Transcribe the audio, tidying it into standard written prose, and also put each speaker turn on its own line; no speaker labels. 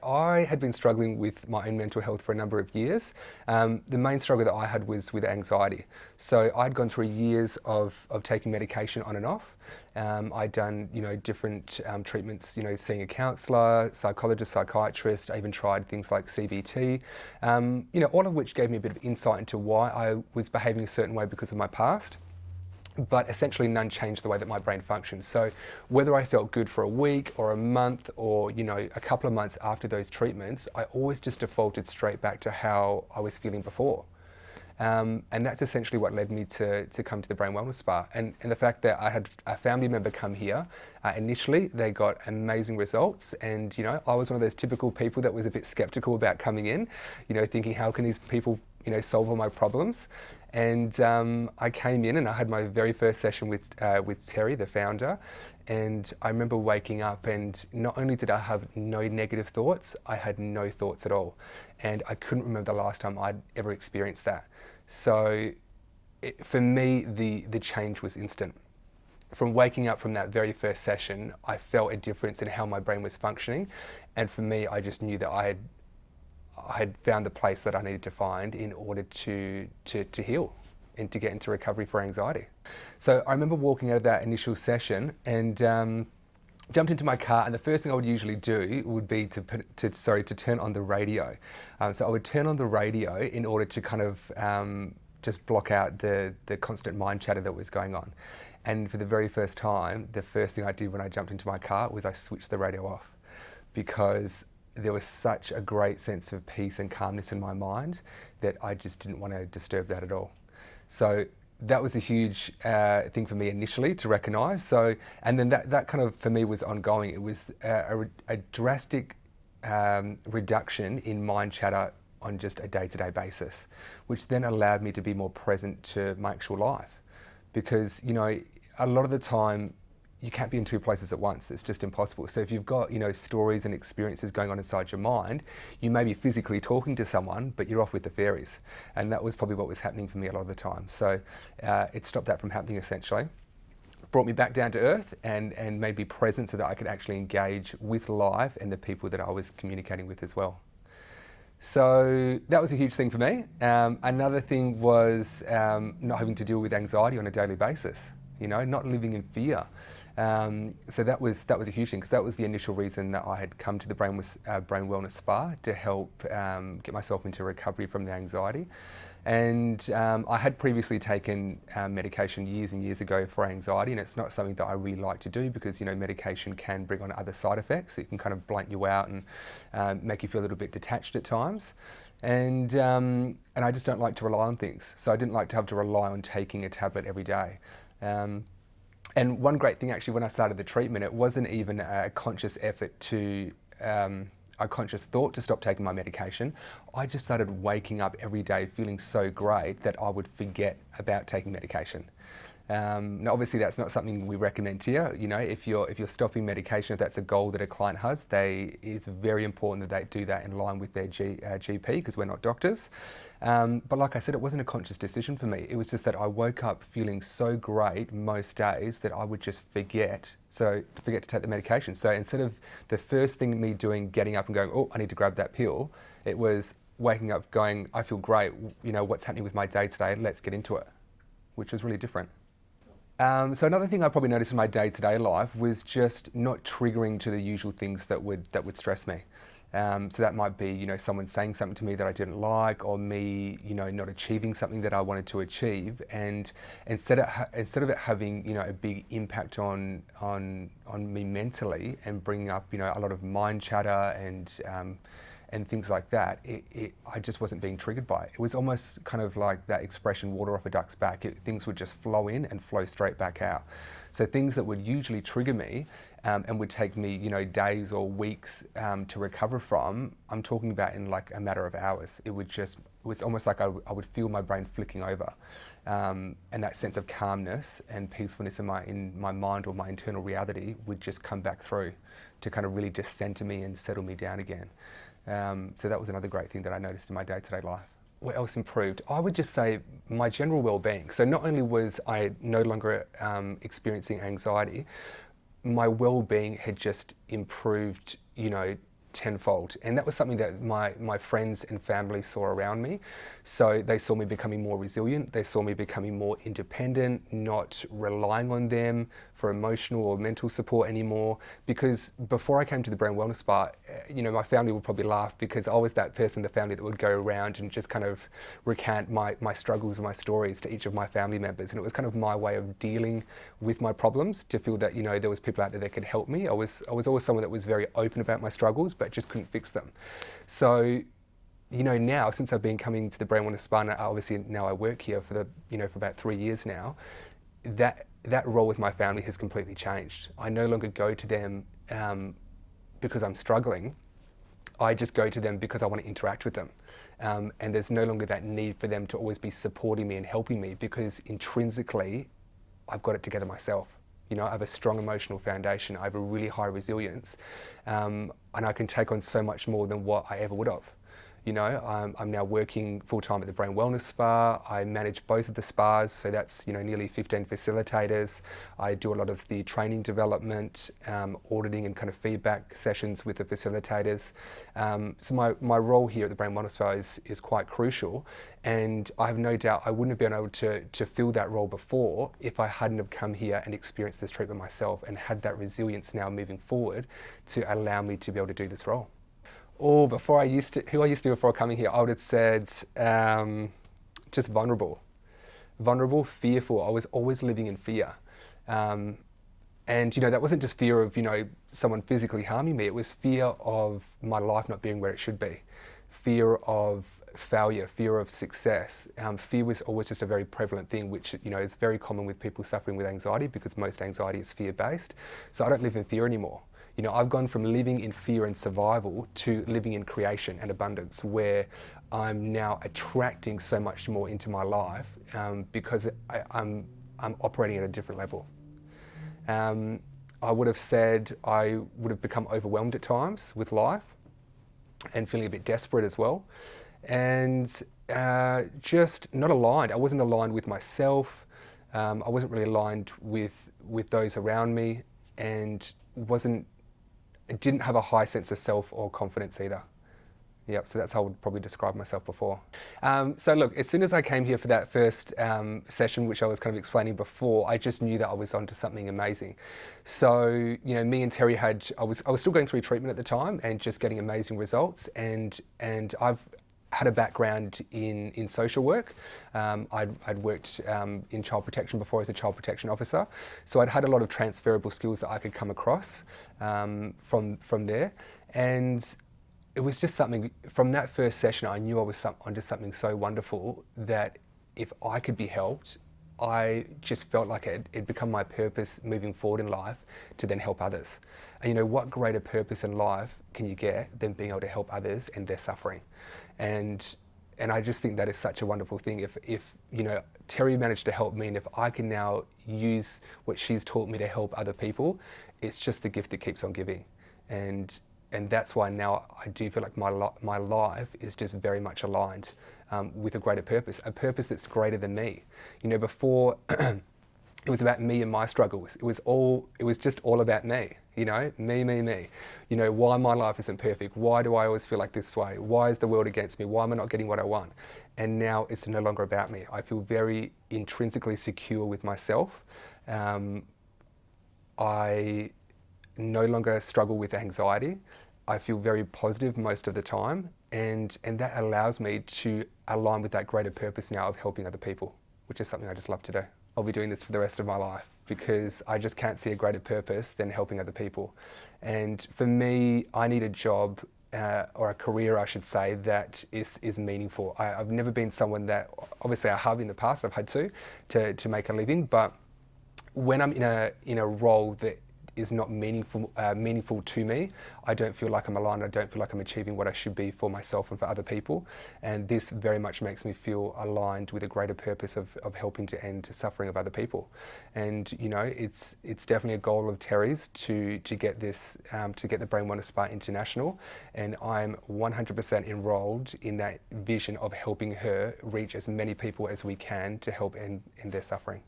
I had been struggling with my own mental health for a number of years. The main struggle that I had was with anxiety. So I'd gone through years of taking medication on and off. I'd done, different treatments, seeing a counsellor, psychologist, psychiatrist. I even tried things like CBT, all of which gave me a bit of insight into why I was behaving a certain way because of my past. But essentially none changed the way that my brain functions. So whether I felt good for a week or a month or, a couple of months after those treatments, I always just defaulted straight back to how I was feeling before. And that's essentially what led me to come to the Brain Wellness Spa. And the fact that I had a family member come here, initially they got amazing results. And, I was one of those typical people that was a bit skeptical about coming in, thinking how can these people, solve all my problems. And I came in and I had my very first session with Terry, the founder. And I remember waking up and not only did I have no negative thoughts, I had no thoughts at all. And I couldn't remember the last time I'd ever experienced that. So for me, the change was instant. From waking up from that very first session, I felt a difference in how my brain was functioning. And for me, I just knew that I had found the place that I needed to find in order to heal and to get into recovery for anxiety. So I remember walking out of that initial session and jumped into my car, and the first thing I would usually do would be to turn on the radio. So I would turn on the radio in order to kind of just block out the constant mind chatter that was going on. And for the very first time, the first thing I did when I jumped into my car was I switched the radio off, because there was such a great sense of peace and calmness in my mind that I just didn't want to disturb that at all. So that was a huge thing for me initially to recognise. So, and then that kind of for me was ongoing. It was a drastic reduction in mind chatter on just a day-to-day basis, which then allowed me to be more present to my actual life. Because, a lot of the time, you can't be in two places at once. It's just impossible. So if you've got, stories and experiences going on inside your mind, you may be physically talking to someone, but you're off with the fairies. And that was probably what was happening for me a lot of the time. So it stopped that from happening essentially. Brought me back down to earth and made me present so that I could actually engage with life and the people that I was communicating with as well. So that was a huge thing for me. Another thing was not having to deal with anxiety on a daily basis, not living in fear. So that was a huge thing, because that was the initial reason that I had come to the Brain Wellness Spa, to help get myself into recovery from the anxiety. And I had previously taken medication years and years ago for anxiety, and it's not something that I really like to do because, medication can bring on other side effects. It can kind of blank you out and make you feel a little bit detached at times. And I just don't like to rely on things. So I didn't like to have to rely on taking a tablet every day. And one great thing actually when I started the treatment, it wasn't even a conscious effort to, a conscious thought to stop taking my medication. I just started waking up every day feeling so great that I would forget about taking medication. Now obviously that's not something we recommend here. If you're stopping medication, if that's a goal that a client has, it's very important that they do that in line with their GP, because we're not doctors. But like I said, it wasn't a conscious decision for me. It was just that I woke up feeling so great most days that I would just forget to take the medication. So instead of the first thing me doing, getting up and going, oh, I need to grab that pill, it was waking up going, I feel great, what's happening with my day today, let's get into it, which was really different. So another thing I probably noticed in my day-to-day life was just not triggering to the usual things that would stress me. So that might be, someone saying something to me that I didn't like, or me, not achieving something that I wanted to achieve. And instead of it having, a big impact on me mentally and bringing up, a lot of mind chatter and things like that, I just wasn't being triggered by it. It was almost kind of like that expression, water off a duck's back. Things would just flow in and flow straight back out. So things that would usually trigger me and would take me, days or weeks to recover from, I'm talking about in like a matter of hours. It was almost like I would feel my brain flicking over. And that sense of calmness and peacefulness in my mind or my internal reality would just come back through to kind of really just center me and settle me down again. So that was another great thing that I noticed in my day-to-day life. What else improved? I would just say my general well-being. So not only was I no longer experiencing anxiety, my well-being had just improved, tenfold. And that was something that my friends and family saw around me. So they saw me becoming more resilient. They saw me becoming more independent, not relying on them for emotional or mental support anymore. Because before I came to the Brain Wellness Spa, my family would probably laugh because I was that person in the family that would go around and just kind of recant my struggles and my stories to each of my family members. And it was kind of my way of dealing with my problems, to feel that, there was people out there that could help me. I was always someone that was very open about my struggles, but just couldn't fix them. So, now, since I've been coming to the Brain Wellness Spa, obviously now I work here for about 3 years now, that role with my family has completely changed. I no longer go to them because I'm struggling. I just go to them because I want to interact with them. And there's no longer that need for them to always be supporting me and helping me, because intrinsically, I've got it together myself. I have a strong emotional foundation. I have a really high resilience, and I can take on so much more than what I ever would have. I'm now working full-time at the Brain Wellness Spa. I manage both of the spas, so that's nearly 15 facilitators. I do a lot of the training development, auditing and kind of feedback sessions with the facilitators. So my role here at the Brain Wellness Spa is quite crucial, and I have no doubt I wouldn't have been able to fill that role before if I hadn't have come here and experienced this treatment myself and had that resilience now moving forward to allow me to be able to do this role. Who I used to be before coming here, I would have said just vulnerable, fearful. I was always living in fear. And that wasn't just fear of, someone physically harming me. It was fear of my life not being where it should be. Fear of failure, fear of success. Fear was always just a very prevalent thing, which, is very common with people suffering with anxiety, because most anxiety is fear-based. So I don't live in fear anymore. I've gone from living in fear and survival to living in creation and abundance, where I'm now attracting so much more into my life because I'm operating at a different level. I would have said I would have become overwhelmed at times with life and feeling a bit desperate as well, and just not aligned. I wasn't aligned with myself. I wasn't really aligned with those around me, and didn't have a high sense of self or confidence either. Yep, so that's how I would probably describe myself before. So look, as soon as I came here for that first session, which I was kind of explaining before, I just knew that I was onto something amazing. So, me and Terry I was still going through treatment at the time and just getting amazing results. And I've had a background in social work. I'd worked in child protection before as a child protection officer. So I'd had a lot of transferable skills that I could come across from there. And it was just something, from that first session, I knew I was onto something so wonderful that if I could be helped, I just felt like it'd become my purpose moving forward in life to then help others. And what greater purpose in life can you get than being able to help others and their suffering? And I just think that is such a wonderful thing. If Terry managed to help me, and if I can now use what she's taught me to help other people, it's just the gift that keeps on giving. And that's why now I do feel like my life is just very much aligned with a greater purpose, a purpose that's greater than me. Before it was about me and my struggles. It was just all about me. Me. Why my life isn't perfect. Why do I always feel like this way? Why is the world against me? Why am I not getting what I want? And now it's no longer about me. I feel very intrinsically secure with myself. I no longer struggle with anxiety. I feel very positive most of the time, and that allows me to align with that greater purpose now of helping other people, which is something I just love to do. I'll be doing this for the rest of my life because I just can't see a greater purpose than helping other people. And for me, I need a job or a career, I should say, that is meaningful. I've never been someone that, obviously I have in the past, I've had to make a living, but when I'm in a role that is not meaningful to me, I don't feel like I'm aligned. I don't feel like I'm achieving what I should be for myself and for other people. And this very much makes me feel aligned with a greater purpose of helping to end suffering of other people. And it's definitely a goal of Terry's to get this to get the Brain Wellness Spa international. And I'm 100% enrolled in that vision of helping her reach as many people as we can to help end their suffering.